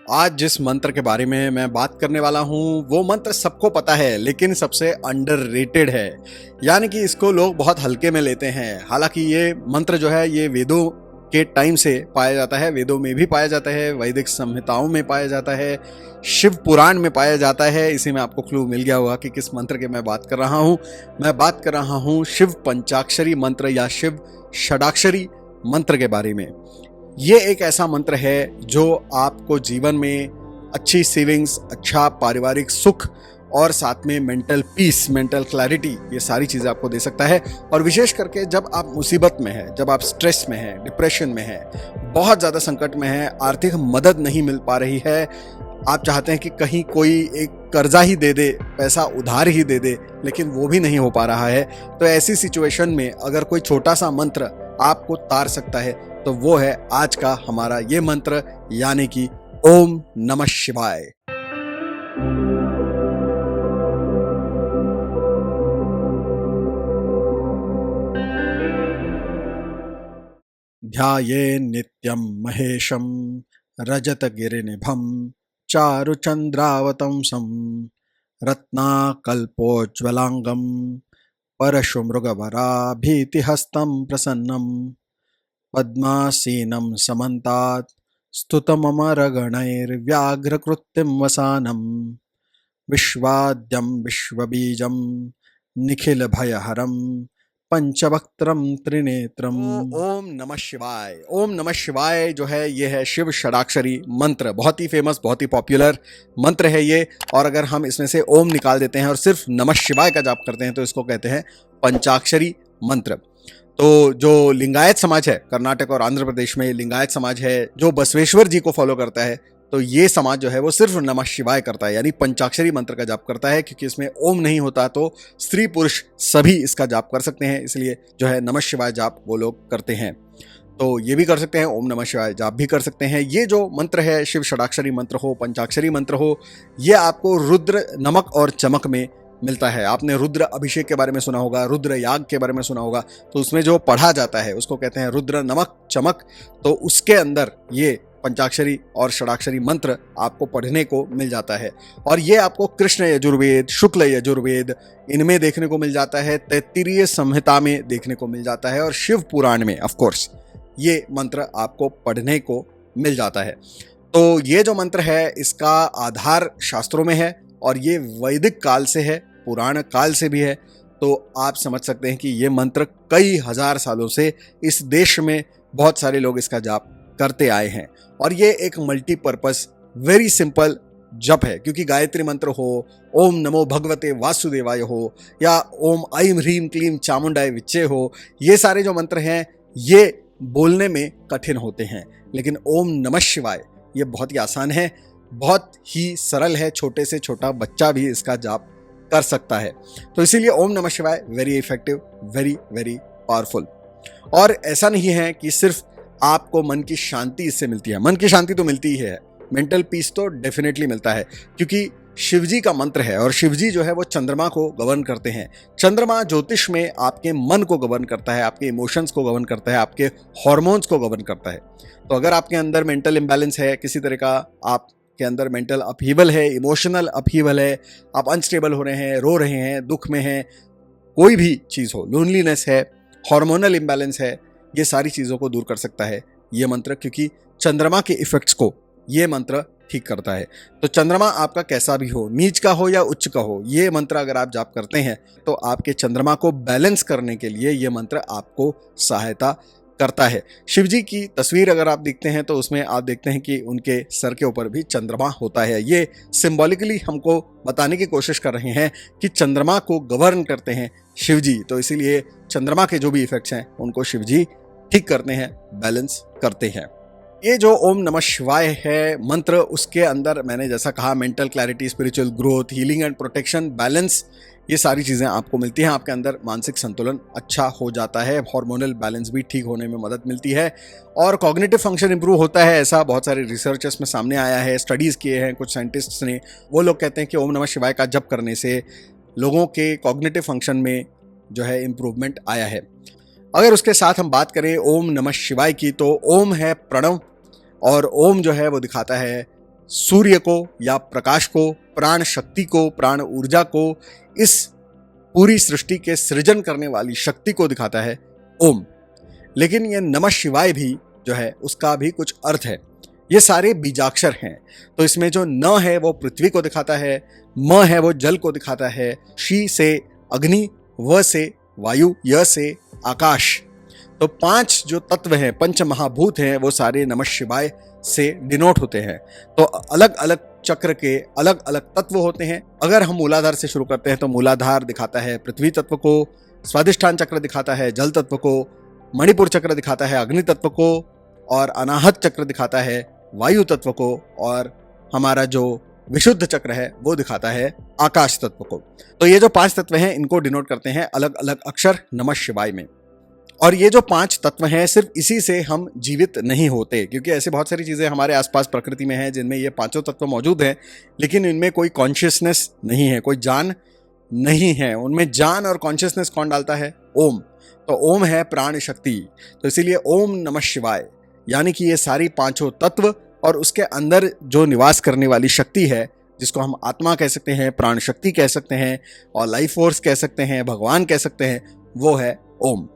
आज जिस मंत्र के बारे में मैं बात करने वाला हूँ वो मंत्र सबको पता है लेकिन सबसे अंडररेटेड है। यानी कि इसको लोग बहुत हल्के में लेते हैं। हालांकि ये मंत्र जो है ये वेदों के टाइम से पाया जाता है, वेदों में भी पाया जाता है, वैदिक संहिताओं में पाया जाता है, शिव पुराण में पाया जाता है। इसी में आपको क्लू मिल गया होगा कि किस मंत्र की मैं बात कर रहा हूँ। मैं बात कर रहा हूँ शिव पंचाक्षरी मंत्र या शिव षडाक्षरी मंत्र के बारे में। ये एक ऐसा मंत्र है जो आपको जीवन में अच्छी सेविंग्स, अच्छा पारिवारिक सुख और साथ में मेंटल पीस, मेंटल क्लैरिटी, ये सारी चीज़ें आपको दे सकता है। और विशेष करके जब आप मुसीबत में हैं, जब आप स्ट्रेस में हैं, डिप्रेशन में हैं, बहुत ज़्यादा संकट में हैं, आर्थिक मदद नहीं मिल पा रही है, आप चाहते हैं कि कहीं कोई एक कर्जा ही दे दे, पैसा उधार ही दे दे, लेकिन वो भी नहीं हो पा रहा है, तो ऐसी सिचुएशन में अगर कोई छोटा सा मंत्र आपको तार सकता है तो वो है आज का हमारा ये मंत्र, यानी कि ओम नमः शिवाय। ध्याये नित्यं महेशं रजतगिरिनिभं चारुचन्द्रावतंसं रत्नाकल्पोज्ज्वलांगं परशुमृगवराभीतिहस्तं प्रसन्नं पद्मासीनं समन्तात् स्तुतममरगणैर्व्याघ्रकृत्तिं वसानं विश्वाद्यं विश्वबीजं निखिलभयहरं पंचवक्त्रम त्रिनेत्रम। ओम नमः शिवाय। ओम नमः शिवाय जो है ये है शिव षडाक्षरी मंत्र। बहुत ही फेमस, बहुत ही पॉपुलर मंत्र है ये। और अगर हम इसमें से ओम निकाल देते हैं और सिर्फ नमः शिवाय का जाप करते हैं तो इसको कहते हैं पंचाक्षरी मंत्र। तो जो लिंगायत समाज है, कर्नाटक और आंध्र प्रदेश में लिंगायत समाज है जो बसवेश्वर जी को फॉलो करता है, तो ये समाज जो है वो सिर्फ नमः शिवाय करता है, यानी पंचाक्षरी मंत्र का जाप करता है। क्योंकि इसमें ओम नहीं होता तो स्त्री पुरुष सभी इसका जाप कर सकते हैं, इसलिए जो है नमः शिवाय जाप वो लोग करते हैं। तो ये भी कर सकते हैं, ओम नमः शिवाय जाप भी कर सकते हैं। ये जो मंत्र है, शिव षडाक्षरी मंत्र हो, पंचाक्षरी मंत्र हो, ये आपको रुद्र नमक और चमक में मिलता है। आपने रुद्र अभिषेक के बारे में सुना होगा, रुद्र याग के बारे में सुना होगा, तो उसमें जो पढ़ा जाता है उसको कहते हैं रुद्र नमक चमक। तो उसके अंदर ये पंचाक्षरी और षडाक्षरी मंत्र आपको पढ़ने को मिल जाता है। और ये आपको कृष्ण यजुर्वेद, शुक्ल यजुर्वेद इनमें देखने को मिल जाता है, तैत्तिरीय संहिता में देखने को मिल जाता है, और शिव पुराण में ऑफ कोर्स ये मंत्र आपको पढ़ने को मिल जाता है। तो ये जो मंत्र है इसका आधार शास्त्रों में है और ये वैदिक काल से है, पुराण काल से भी है। तो आप समझ सकते हैं कि ये मंत्र कई हजार सालों से इस देश में बहुत सारे लोग इसका जाप करते आए हैं। और ये एक मल्टीपर्पस वेरी सिंपल जप है, क्योंकि गायत्री मंत्र हो, ओम नमो भगवते वासुदेवाय हो, या ओम ऐं ह्रीं क्लीं चामुंडाय विच्चे हो, ये सारे जो मंत्र हैं ये बोलने में कठिन होते हैं। लेकिन ओम नमः शिवाय ये बहुत ही आसान है, बहुत ही सरल है, छोटे से छोटा बच्चा भी इसका जाप कर सकता है। तो इसीलिए ओम नमः शिवाय very effective, very very powerful. और ऐसा नहीं है कि सिर्फ आपको मन की शांति इससे मिलती है, मन की शांति तो मिलती ही है, मेंटल पीस तो डेफिनेटली मिलता है, क्योंकि शिवजी का मंत्र है और शिवजी जो है वो चंद्रमा को गवर्न करते हैं। चंद्रमा ज्योतिष में आपके मन को गवर्न करता है, आपके इमोशंस को गवर्न करता है, आपके हॉर्मोन्स को गवर्न करता है। तो अगर आपके अंदर मेंटल इम्बैलेंस है, किसी तरह का आपके अंदर मेंटल अपहीवल है, इमोशनल अपहीवल है, आप अनस्टेबल हो रहे हैं, रो रहे हैं, दुख में हैं, कोई भी चीज़ हो, लोनलीनेस है, हार्मोनल इम्बैलेंस है, ये सारी चीज़ों को दूर कर सकता है ये मंत्र, क्योंकि चंद्रमा के इफेक्ट्स को ये मंत्र ठीक करता है। तो चंद्रमा आपका कैसा भी हो, नीच का हो या उच्च का हो, ये मंत्र अगर आप जाप करते हैं तो आपके चंद्रमा को बैलेंस करने के लिए ये मंत्र आपको सहायता करता है। शिवजी की तस्वीर अगर आप देखते हैं तो उसमें आप देखते हैं कि उनके सर के ऊपर भी चंद्रमा होता है। ये सिंबॉलिकली हमको बताने की कोशिश कर रहे हैं कि चंद्रमा को गवर्न करते हैं शिवजी, तो इसीलिए चंद्रमा के जो भी इफेक्ट्स हैं उनको शिवजी ठीक करते हैं, बैलेंस करते हैं। ये जो ओम नमः शिवाय है मंत्र, उसके अंदर मैंने जैसा कहा mental clarity, spiritual growth, healing and protection, balance, ये सारी चीज़ें आपको मिलती हैं। आपके अंदर मानसिक संतुलन अच्छा हो जाता है, हार्मोनल बैलेंस भी ठीक होने में मदद मिलती है, और कॉग्निटिव फंक्शन इंप्रूव होता है। ऐसा बहुत सारे रिसर्चर्स में सामने आया है, स्टडीज़ किए हैं कुछ साइंटिस्ट्स ने। वो लोग कहते हैं कि ओम नमः शिवाय का जप करने से लोगों के कॉग्निटिव फंक्शन में जो है इम्प्रूवमेंट आया है। अगर उसके साथ हम बात करें ओम नमः शिवाय की, तो ओम है प्रणव, और ओम जो है वो दिखाता है सूर्य को या प्रकाश को, प्राण शक्ति को, प्राण ऊर्जा को, इस पूरी सृष्टि के सृजन करने वाली शक्ति को दिखाता है ओम। लेकिन ये नमः शिवाय भी जो है उसका भी कुछ अर्थ है। ये सारे बीजाक्षर हैं। तो इसमें जो न है वो पृथ्वी को दिखाता है, म है वो जल को दिखाता है, शी से अग्नि, व से वायु, य से आकाश। तो 5 जो तत्व हैं, पंच महाभूत हैं, वो सारे नमः शिवाय से डिनोट होते हैं। तो अलग अलग चक्र के अलग अलग तत्व होते हैं। अगर हम मूलाधार से शुरू करते हैं तो मूलाधार दिखाता है पृथ्वी तत्व को, स्वादिष्ठान चक्र दिखाता है जल तत्व को, मणिपुर चक्र दिखाता है अग्नि तत्व को, और अनाहत चक्र दिखाता है वायु तत्व को, और हमारा जो विशुद्ध चक्र है वो दिखाता है आकाश तत्व को। तो ये जो 5 तत्व हैं इनको डिनोट करते हैं अलग अलग अक्षर नमः शिवाय में। और ये जो 5 तत्व हैं सिर्फ इसी से हम जीवित नहीं होते, क्योंकि ऐसे बहुत सारी चीज़ें हमारे आसपास प्रकृति में हैं जिनमें ये 5 तत्व मौजूद हैं, लेकिन इनमें कोई कॉन्शियसनेस नहीं है, कोई जान नहीं है। उनमें जान और कॉन्शियसनेस कौन डालता है? ओम। तो ओम है प्राण शक्ति। तो इसीलिए ओम नमः शिवाय, यानी कि ये सारी 5 तत्व और उसके अंदर जो निवास करने वाली शक्ति है, जिसको हम आत्मा कह सकते हैं, प्राण शक्ति कह सकते हैं, और लाइफ फोर्स कह सकते हैं, भगवान कह सकते हैं, वो है ओम।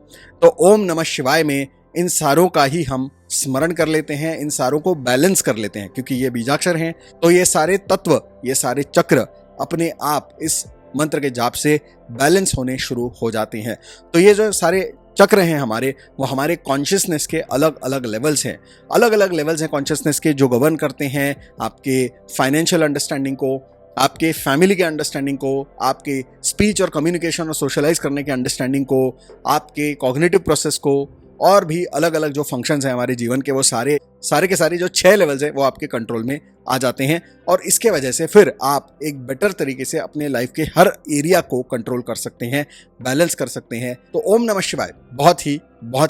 तो ओम नमः शिवाय में इन सारों का ही हम स्मरण कर लेते हैं, इन सारों को बैलेंस कर लेते हैं, क्योंकि ये बीजाक्षर हैं। तो ये सारे तत्व, ये सारे चक्र अपने आप इस मंत्र के जाप से बैलेंस होने शुरू हो जाते हैं। तो ये जो सारे चक्र हैं हमारे, वो हमारे कॉन्शियसनेस के अलग अलग लेवल्स हैं। अलग अलग लेवल्स हैं कॉन्शियसनेस के, जो गवर्न करते हैं आपके फाइनेंशियल अंडरस्टैंडिंग को, आपके फैमिली के अंडरस्टैंडिंग को, आपके स्पीच और कम्युनिकेशन और सोशलाइज करने के अंडरस्टैंडिंग को, आपके कॉग्निटिव प्रोसेस को, और भी अलग अलग जो फंक्शंस हैं हमारे जीवन के, वो सारे के सारे जो 6 लेवल्स हैं वो आपके कंट्रोल में आ जाते हैं। और इसके वजह से फिर आप एक बेटर तरीके से अपने लाइफ के हर एरिया को कंट्रोल कर सकते हैं, बैलेंस कर सकते हैं। तो ओम नमः शिवाय बहुत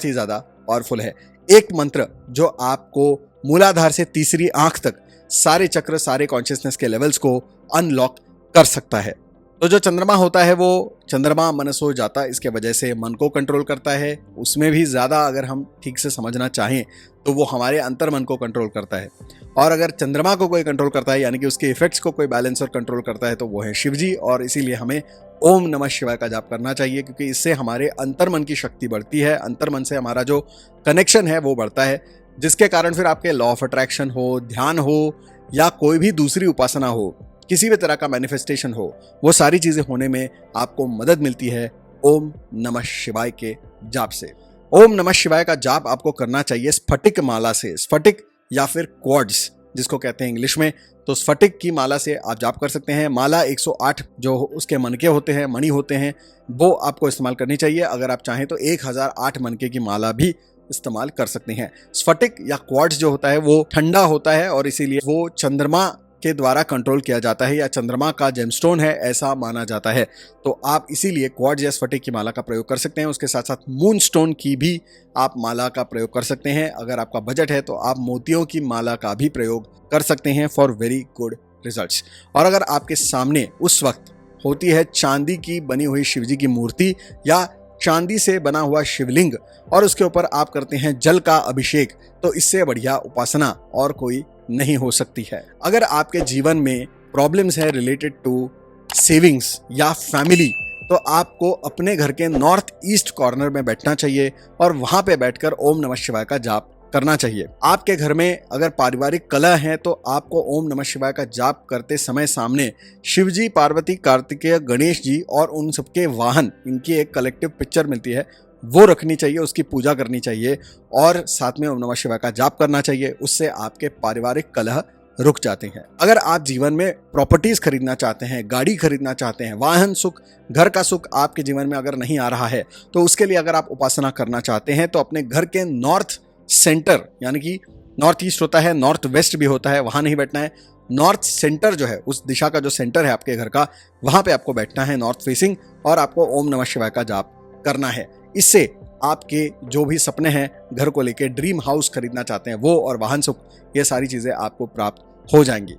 ही ज़्यादा पावरफुल है। एक मंत्र जो आपको मूलाधार से तीसरी आंख तक सारे चक्र, सारे कॉन्शियसनेस के लेवल्स को अनलॉक कर सकता है। तो जो चंद्रमा होता है वो चंद्रमा मनसो जाता, इसके वजह से मन को कंट्रोल करता है। उसमें भी ज़्यादा अगर हम ठीक से समझना चाहें तो वो हमारे अंतर मन को कंट्रोल करता है। और अगर चंद्रमा को कोई कंट्रोल करता है, यानी कि उसके इफेक्ट्स को कोई बैलेंस और कंट्रोल करता है, तो वो है शिव जी। और इसीलिए हमें ओम नमः शिवाय का जाप करना चाहिए, क्योंकि इससे हमारे अंतर मन की शक्ति बढ़ती है, अंतर मन से हमारा जो कनेक्शन है वो बढ़ता है, जिसके कारण फिर आपके लॉ ऑफ अट्रैक्शन हो, ध्यान हो, या कोई भी दूसरी उपासना हो, किसी भी तरह का मैनिफेस्टेशन हो, वो सारी चीज़ें होने में आपको मदद मिलती है ओम नमः शिवाय के जाप से। ओम नमः शिवाय का जाप आपको करना चाहिए स्फटिक माला से, स्फटिक या फिर क्वार्ट्ज जिसको कहते हैं इंग्लिश में। तो स्फटिक की माला से आप जाप कर सकते हैं। माला 108 जो उसके मनके होते हैं, मणि होते हैं, वो आपको इस्तेमाल करनी चाहिए। अगर आप चाहें तो 1008 मनके की माला भी इस्तेमाल कर सकते हैं। स्फटिक या क्वार्ट्ज जो होता है वो ठंडा होता है, और इसीलिए वो चंद्रमा के द्वारा कंट्रोल किया जाता है, या चंद्रमा का जेमस्टोन है ऐसा माना जाता है। तो आप इसीलिए क्वार्ट्ज या स्फटिक की माला का प्रयोग कर सकते हैं। उसके साथ साथ मून स्टोन की भी आप माला का प्रयोग कर सकते हैं। अगर आपका बजट है तो आप मोतियों की माला का भी प्रयोग कर सकते हैं फॉर वेरी गुड रिजल्ट्स। और अगर आपके सामने उस वक्त होती है चांदी की बनी हुई शिवजी की मूर्ति या चांदी से बना हुआ शिवलिंग, और उसके ऊपर आप करते हैं जल का अभिषेक, तो इससे बढ़िया उपासना और कोई नहीं हो सकती है। अगर आपके जीवन में प्रॉब्लम्स है रिलेटेड टू सेविंग्स या फैमिली, तो आपको अपने घर के नॉर्थ ईस्ट कॉर्नर में बैठना चाहिए और वहां पे बैठकर ओम नमः शिवाय का जाप करना चाहिए। आपके घर में अगर पारिवारिक कलह है तो आपको ओम नमः शिवाय का जाप करते समय सामने शिव जी, पार्वती, कार्तिकेय, गणेश जी और उन सबके वाहन, इनकी एक कलेक्टिव पिक्चर मिलती है, वो रखनी चाहिए, उसकी पूजा करनी चाहिए और साथ में ओम नमः शिवाय का जाप करना चाहिए। उससे आपके पारिवारिक कलह रुक जाते हैं। अगर आप जीवन में प्रॉपर्टीज खरीदना चाहते हैं, गाड़ी खरीदना चाहते हैं, वाहन सुख, घर का सुख आपके जीवन में अगर नहीं आ रहा है, तो उसके लिए अगर आप उपासना करना चाहते हैं तो अपने घर के नॉर्थ सेंटर, यानी कि नॉर्थ ईस्ट होता है, नॉर्थ वेस्ट भी होता है, वहां नहीं बैठना है। नॉर्थ सेंटर जो है, उस दिशा का जो सेंटर है आपके घर का, वहां पे आपको बैठना है, नॉर्थ फेसिंग, और आपको ओम नमः शिवाय का जाप करना है। इससे आपके जो भी सपने हैं घर को लेके, ड्रीम हाउस खरीदना चाहते हैं वो, और वाहन सुख, ये सारी चीजें आपको प्राप्त हो जाएंगी।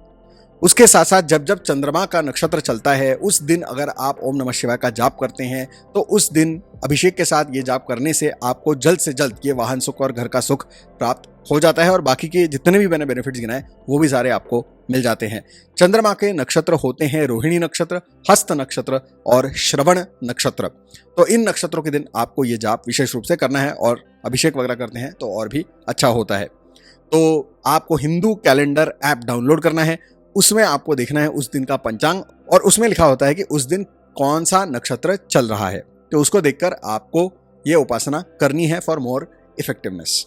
उसके साथ साथ जब जब चंद्रमा का नक्षत्र चलता है उस दिन अगर आप ओम नमः शिवाय का जाप करते हैं तो उस दिन अभिषेक के साथ ये जाप करने से आपको जल्द से जल्द ये वाहन सुख और घर का सुख प्राप्त हो जाता है और बाकी के जितने भी मैंने बेनिफिट्स गिनाए वो भी सारे आपको मिल जाते हैं। चंद्रमा के नक्षत्र होते हैं रोहिणी नक्षत्र, हस्त नक्षत्र और श्रवण नक्षत्र। तो इन नक्षत्रों के दिन आपको ये जाप विशेष रूप से करना है और अभिषेक वगैरह करते हैं तो और भी अच्छा होता है। तो आपको हिंदू कैलेंडर ऐप डाउनलोड करना है, उसमें आपको देखना है उस दिन का पंचांग और उसमें लिखा होता है कि उस दिन कौन सा नक्षत्र चल रहा है। तो उसको देखकर आपको ये उपासना करनी है फॉर मोर इफेक्टिवनेस।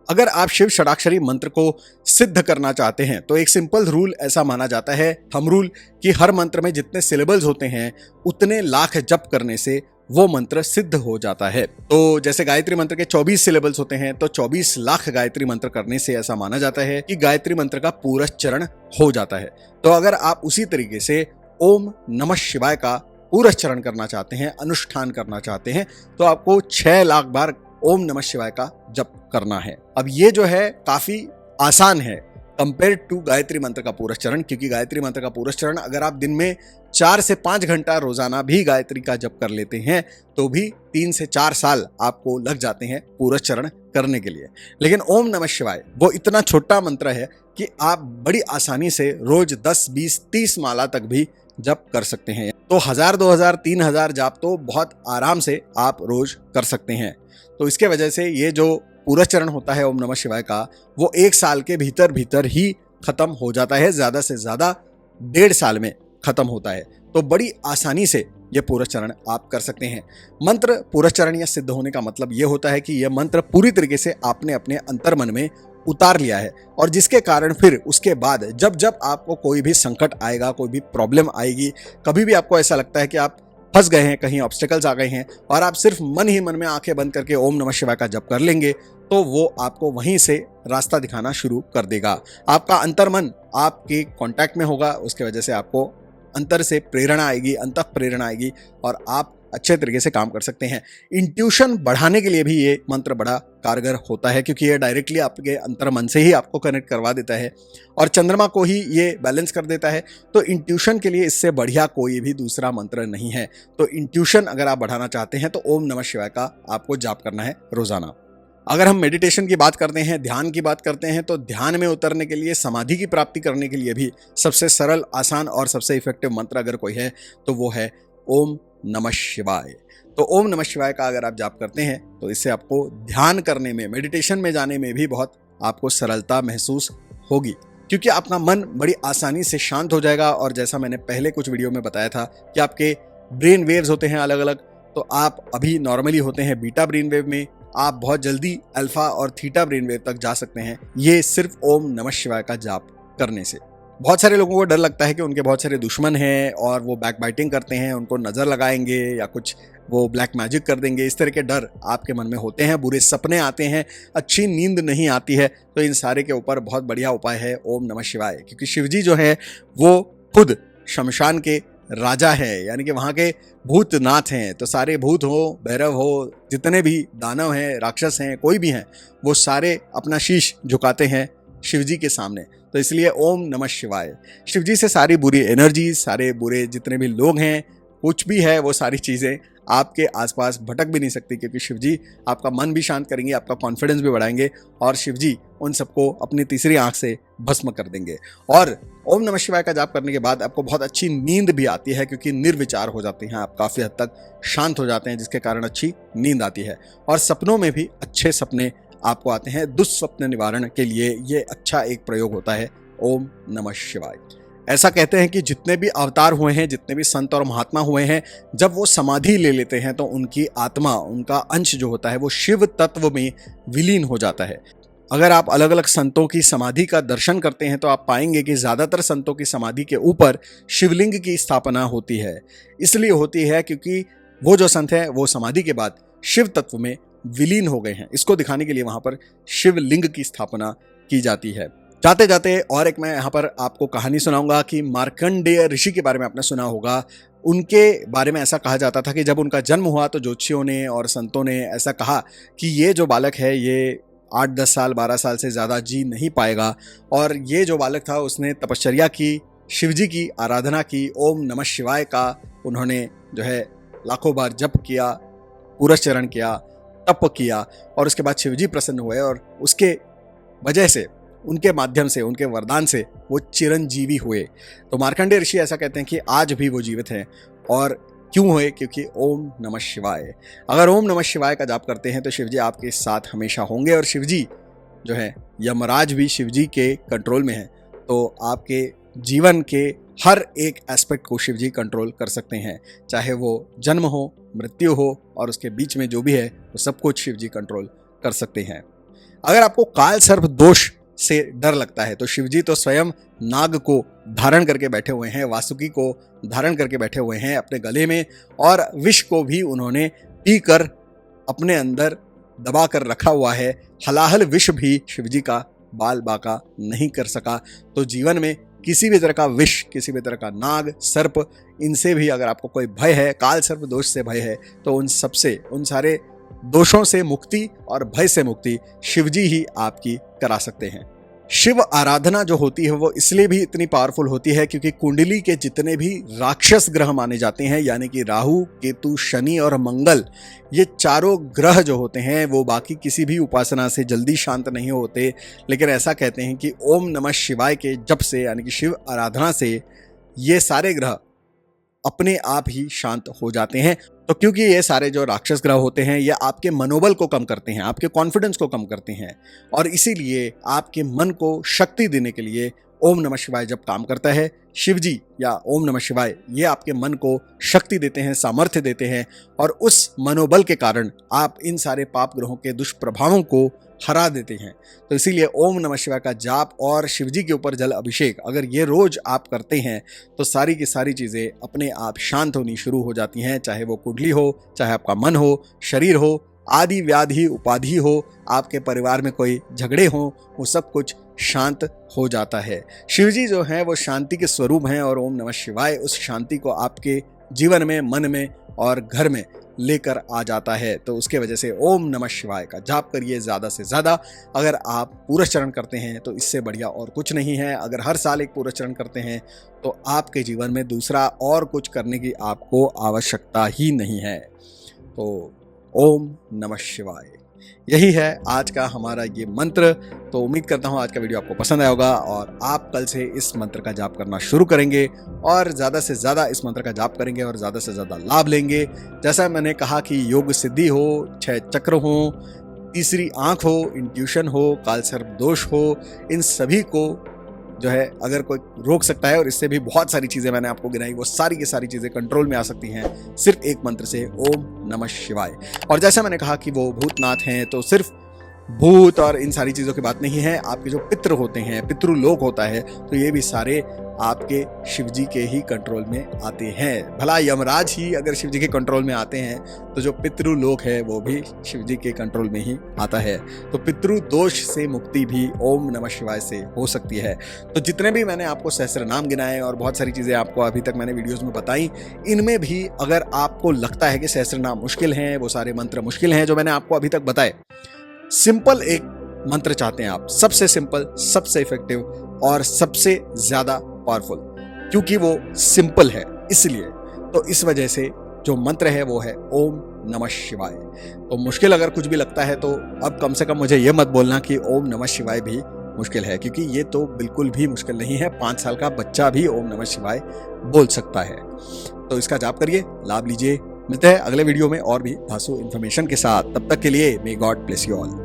अगर आप शिव षडाक्षरी मंत्र को सिद्ध करना चाहते हैं तो एक सिंपल रूल ऐसा माना जाता है, थंब रूल, कि हर मंत्र में जितने सिलेबल्स होते हैं उतने लाख जप करने से वो मंत्र सिद्ध हो जाता है। तो जैसे गायत्री मंत्र के 24 सिलेबल्स होते हैं तो 24 लाख गायत्री मंत्र करने से ऐसा माना जाता है कि गायत्री मंत्र का पूरा चरण हो जाता है। तो अगर आप उसी तरीके से ओम नमः शिवाय का पूरा चरण करना चाहते हैं, अनुष्ठान करना चाहते हैं, तो आपको 6 लाख बार ओम नमः शिवाय का जप करना है। अब ये जो है काफी आसान है कंपेयर टू गायत्री मंत्र का पूरा चरण, क्योंकि गायत्री मंत्र का पूरा चरण अगर आप दिन में 4 से 5 घंटा रोजाना भी गायत्री का जप कर लेते हैं तो भी 3 से 4 साल आपको लग जाते हैं पूरा चरण करने के लिए। लेकिन ओम नमः शिवाय वो इतना छोटा मंत्र है कि आप बड़ी आसानी से रोज 10, 20, 30 माला तक भी जप कर सकते हैं। तो 1000, 2000, 3000 जाप तो बहुत आराम से आप रोज कर सकते हैं। तो इसके वजह से ये जो पूरा चरण होता है ओम नमः शिवाय का वो 1 साल के भीतर भीतर ही खत्म हो जाता है, ज्यादा से ज्यादा 1.5 साल में खत्म होता है। तो बड़ी आसानी से ये पूरा चरण आप कर सकते हैं। मंत्र पूरा चरण या सिद्ध होने का मतलब ये होता है कि यह मंत्र पूरी तरीके से आपने अपने अंतर मन में उतार लिया है और जिसके कारण फिर उसके बाद जब जब आपको कोई भी संकट आएगा, कोई भी प्रॉब्लम आएगी, कभी भी आपको ऐसा लगता है कि आप फंस गए हैं, कहीं ऑब्स्टिकल्स आ गए हैं और आप सिर्फ मन ही मन में आंखें बंद करके ओम नमः शिवाय का जप कर लेंगे तो वो आपको वहीं से रास्ता दिखाना शुरू कर देगा। आपका अंतर्मन आपके कांटेक्ट में होगा, उसके वजह से आपको अंतर से प्रेरणा आएगी, अंतः प्रेरणा आएगी और आप अच्छे तरीके से काम कर सकते हैं। इंट्यूशन बढ़ाने के लिए भी ये मंत्र बड़ा कारगर होता है क्योंकि ये डायरेक्टली आपके अंतर मन से ही आपको कनेक्ट करवा देता है और चंद्रमा को ही ये बैलेंस कर देता है। तो इंट्यूशन के लिए इससे बढ़िया कोई भी दूसरा मंत्र नहीं है। तो इंट्यूशन अगर आप बढ़ाना चाहते हैं तो ओम नमः शिवाय का आपको जाप करना है रोजाना। अगर हम मेडिटेशन की बात करते हैं, ध्यान की बात करते हैं, तो ध्यान में उतरने के लिए, समाधि की प्राप्ति करने के लिए भी सबसे सरल, आसान और सबसे इफेक्टिव मंत्र अगर कोई है तो वो है ओम नमः शिवाय। तो ओम नमः शिवाय का अगर आप जाप करते हैं तो इससे आपको ध्यान करने में, मेडिटेशन में जाने में भी बहुत आपको सरलता महसूस होगी क्योंकि आपका मन बड़ी आसानी से शांत हो जाएगा। और जैसा मैंने पहले कुछ वीडियो में बताया था कि आपके ब्रेन वेव्स होते हैं अलग अलग, तो आप अभी नॉर्मली होते हैं बीटा ब्रेन वेव में, आप बहुत जल्दी अल्फा और थीटा ब्रेन वेव तक जा सकते हैं, ये सिर्फ ओम नमः शिवाय का जाप करने से। बहुत सारे लोगों को डर लगता है कि उनके बहुत सारे दुश्मन हैं और वो बैक बाइटिंग करते हैं, उनको नज़र लगाएंगे या कुछ वो ब्लैक मैजिक कर देंगे, इस तरह के डर आपके मन में होते हैं, बुरे सपने आते हैं, अच्छी नींद नहीं आती है। तो इन सारे के ऊपर बहुत बढ़िया उपाय है ओम नमः शिवाय, क्योंकि शिवजी जो है वो खुद शमशान के राजा है, यानी कि वहाँ के भूतनाथ हैं। तो सारे भूत हो, भैरव हो, जितने भी दानव हैं, राक्षस हैं, कोई भी हैं, वो सारे अपना शीश झुकाते हैं शिवजी के सामने। तो इसलिए ओम नमः शिवाय, शिवजी से सारी बुरी एनर्जी, सारे बुरे जितने भी लोग हैं, कुछ भी है, वो सारी चीज़ें आपके आसपास भटक भी नहीं सकती, क्योंकि शिवजी आपका मन भी शांत करेंगे, आपका कॉन्फिडेंस भी बढ़ाएंगे और शिवजी उन सबको अपनी तीसरी आंख से भस्म कर देंगे। और ओम नमः शिवाय का जाप करने के बाद आपको बहुत अच्छी नींद भी आती है, क्योंकि निर्विचार हो जाते हैं आप, काफ़ी हद तक शांत हो जाते हैं, जिसके कारण अच्छी नींद आती है। और सपनों में भी अच्छे सपने आपको आते हैं। दुस्वप्न निवारण के लिए ये अच्छा एक प्रयोग होता है ओम नमः शिवाय। ऐसा कहते हैं कि जितने भी अवतार हुए हैं, जितने भी संत और महात्मा हुए हैं, जब वो समाधि ले लेते हैं तो उनकी आत्मा, उनका अंश जो होता है वो शिव तत्व में विलीन हो जाता है। अगर आप अलग अलग संतों की समाधि का दर्शन करते हैं तो आप पाएंगे कि ज़्यादातर संतों की समाधि के ऊपर शिवलिंग की स्थापना होती है। इसलिए होती है क्योंकि वो जो संत है वो समाधि के बाद शिव तत्व में विलीन हो गए हैं। इसको दिखाने के लिए वहाँ पर शिवलिंग की स्थापना की जाती है। जाते जाते और एक मैं यहाँ पर आपको कहानी सुनाऊंगा कि मार्कंडेय ऋषि के बारे में आपने सुना होगा। उनके बारे में ऐसा कहा जाता था कि जब उनका जन्म हुआ तो ज्योतिषियों ने और संतों ने ऐसा कहा कि ये जो बालक है ये 8-10 साल 12 साल से ज़्यादा जी नहीं पाएगा। और ये जो बालक था उसने तपश्चर्या की, शिव जी की आराधना की, ओम नमः शिवाय का उन्होंने जो है लाखों बार जप किया, पुरस्चरण किया, तप किया और उसके बाद शिव जी प्रसन्न हुए और उसके वजह से, उनके माध्यम से, उनके वरदान से वो चिरंजीवी हुए। तो मार्कंडेय ऋषि ऐसा कहते हैं कि आज भी वो जीवित हैं। और क्यों हुए? क्योंकि ओम नमः शिवाय। अगर ओम नमः शिवाय का जाप करते हैं तो शिव जी आपके साथ हमेशा होंगे और शिव जी जो है, यमराज भी शिव जी के कंट्रोल में है। तो आपके जीवन के हर एक एस्पेक्ट को शिव जी कंट्रोल कर सकते हैं, चाहे वो जन्म हो, मृत्यु हो और उसके बीच में जो भी है वो सब कुछ शिव जी कंट्रोल कर सकते हैं। अगर आपको काल सर्प दोष से डर लगता है तो शिव जी तो स्वयं नाग को धारण करके बैठे हुए हैं, वासुकी को धारण करके बैठे हुए हैं अपने गले में, और विष को भी उन्होंने पीकर अपने अंदर दबा कर रखा हुआ है। हलाहल विष भी शिव जी का बाल बाका नहीं कर सका। तो जीवन में किसी भी तरह का विष, किसी भी तरह का नाग, सर्प, इनसे भी अगर आपको कोई भय है, काल सर्प दोष से भय है, तो उन सबसे, उन सारे दोषों से मुक्ति और भय से मुक्ति शिवजी ही आपकी करा सकते हैं। शिव आराधना जो होती है वो इसलिए भी इतनी पावरफुल होती है क्योंकि कुंडली के जितने भी राक्षस ग्रह माने जाते हैं, यानी कि राहु, केतु, शनि और मंगल, ये चारों ग्रह जो होते हैं वो बाकी किसी भी उपासना से जल्दी शांत नहीं होते। लेकिन ऐसा कहते हैं कि ओम नमः शिवाय के जप से, यानी कि शिव आराधना से, ये सारे ग्रह अपने आप ही शांत हो जाते हैं। तो क्योंकि ये सारे जो राक्षस ग्रह होते हैं ये आपके मनोबल को कम करते हैं, आपके कॉन्फिडेंस को कम करते हैं, और इसीलिए आपके मन को शक्ति देने के लिए ओम नमः शिवाय जब काम करता है, शिव जी या ओम नमः शिवाय, ये आपके मन को शक्ति देते हैं, सामर्थ्य देते हैं, और उस मनोबल के कारण आप इन सारे पाप ग्रहों के दुष्प्रभावों को हरा देते हैं। तो इसीलिए ओम नमः शिवाय का जाप और शिवजी के ऊपर जल अभिषेक अगर ये रोज आप करते हैं तो सारी की सारी चीज़ें अपने आप शांत होनी शुरू हो जाती हैं, चाहे वो कुंडली हो, चाहे आपका मन हो, शरीर हो, आदि व्याधि उपाधि हो, आपके परिवार में कोई झगड़े हों, वो सब कुछ शांत हो जाता है। शिवजी जो हैं वो शांति के स्वरूप हैं और ओम नमः शिवाय उस शांति को आपके जीवन में, मन में और घर में लेकर आ जाता है। तो उसके वजह से ओम नमः शिवाय का जाप करिए ज़्यादा से ज़्यादा। अगर आप पुरस्चरण करते हैं तो इससे बढ़िया और कुछ नहीं है। अगर हर साल एक पुरस्चरण करते हैं तो आपके जीवन में दूसरा और कुछ करने की आपको आवश्यकता ही नहीं है। तो ओम नमः शिवाय, यही है आज का हमारा ये मंत्र। तो उम्मीद करता हूँ आज का वीडियो आपको पसंद आया होगा और आप कल से इस मंत्र का जाप करना शुरू करेंगे और ज़्यादा से ज़्यादा इस मंत्र का जाप करेंगे और ज़्यादा से ज़्यादा लाभ लेंगे। जैसा मैंने कहा कि योग सिद्धि हो, 6 चक्र हो, तीसरी आँख हो, इंट्यूशन हो, काल सर्प दोष हो, इन सभी को जो है अगर कोई रोक सकता है, और इससे भी बहुत सारी चीज़ें मैंने आपको गिनाई, वो सारी की सारी चीज़ें कंट्रोल में आ सकती हैं सिर्फ एक मंत्र से, ओम नमः शिवाय। और जैसा मैंने कहा कि वो भूतनाथ हैं, तो सिर्फ भूत और इन सारी चीज़ों की बात नहीं है। आपके जो पितृ होते हैं, पितृलोक होता है, तो ये भी सारे आपके शिवजी के ही कंट्रोल में आते हैं। भला यमराज ही अगर शिवजी के कंट्रोल में आते हैं तो जो पितृलोक है वो भी शिवजी के कंट्रोल में ही आता है। तो पितृ दोष से मुक्ति भी ओम नमः शिवाय से हो सकती है। तो जितने भी मैंने आपको सहस्त्र नाम गिनाए और बहुत सारी चीज़ें आपको अभी तक मैंने वीडियोस में बताई, इनमें भी अगर आपको लगता है कि सहस्त्र नाम मुश्किल हैं, वो सारे मंत्र मुश्किल हैं जो मैंने आपको अभी तक बताए, सिंपल एक मंत्र चाहते हैं आप, सबसे सिंपल, सबसे इफेक्टिव और सबसे ज्यादा पावरफुल, क्योंकि वो सिंपल है इसलिए। तो इस वजह से जो मंत्र है वो है ओम नमः शिवाय। तो मुश्किल अगर कुछ भी लगता है तो अब कम से कम मुझे ये मत बोलना कि ओम नमः शिवाय भी मुश्किल है, क्योंकि ये तो बिल्कुल भी मुश्किल नहीं है। 5 साल का बच्चा भी ओम नमः शिवाय बोल सकता है। तो इसका जाप करिए, लाभ लीजिए। मिलते हैं अगले वीडियो में और भी धांसू इन्फॉर्मेशन के साथ। तब तक के लिए may God bless you all.